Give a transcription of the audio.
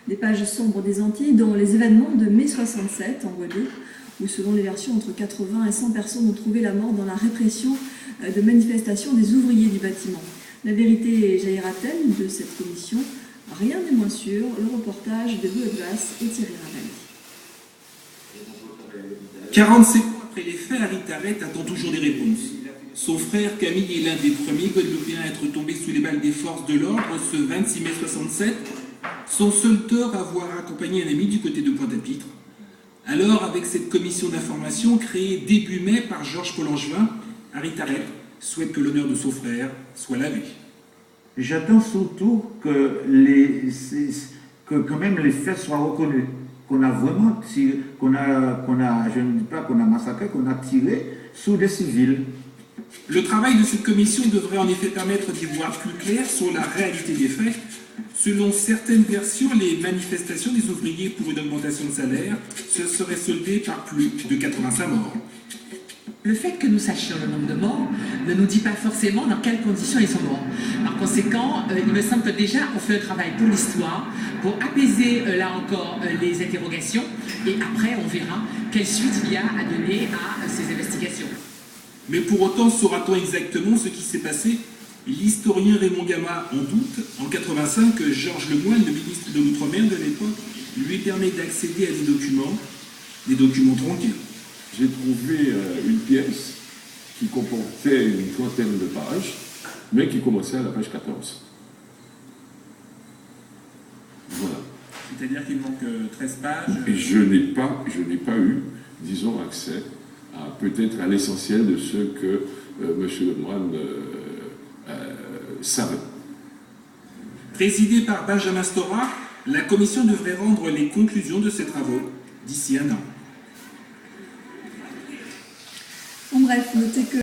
Des pages sombres des Antilles, dont les événements de mai 67 en Guadeloupe, où selon les versions, entre 80 et 100 personnes ont trouvé la mort dans la répression de manifestations des ouvriers du bâtiment. La vérité jaillira-t-elle de cette commission? Rien n'est moins sûr. Le reportage de Louis Glace et Thierry Ravel. 47 ans après les faits, Aritaret attend toujours des réponses. Son frère Camille est l'un des premiers Guadeloupéens à être tombé sous les balles des forces de l'ordre ce 26 mai 67. Son seul tort, avoir accompagné un ami du côté de Pointe-à-Pitre. Alors, avec cette commission d'information créée début mai par Georges Paul-Angevin, Aritaret souhaite que l'honneur de son frère soit lavé. J'attends surtout que quand même les faits soient reconnus, qu'on a vraiment tiré, je ne dis pas qu'on a massacré, qu'on a tiré sur des civils. Le travail de cette commission devrait en effet permettre d'y voir plus clair sur la réalité des faits. Selon certaines versions, les manifestations des ouvriers pour une augmentation de salaire se seraient soldées par plus de 85 morts. Le fait que nous sachions le nombre de morts ne nous dit pas forcément dans quelles conditions ils sont morts. Par conséquent, il me semble que déjà on fait un travail pour l'histoire, pour apaiser là encore les interrogations, et après on verra quelle suite il y a à donner à ces investigations. Mais pour autant, saura-t-on exactement ce qui s'est passé? L'historien Raymond Gama en doute. En 85, Georges Lemoine, le ministre de l'Outre-mer de l'époque, lui permet d'accéder à des documents tronqués. J'ai trouvé une pièce qui comportait une trentaine de pages, mais qui commençait à la page 14. Voilà. C'est-à-dire qu'il manque 13 pages. Et je n'ai pas eu, disons, accès à peut-être à l'essentiel de ce que M. Lemoine savait. Présidée par Benjamin Stora, la commission devrait rendre les conclusions de ses travaux d'ici un an. En bref, notez que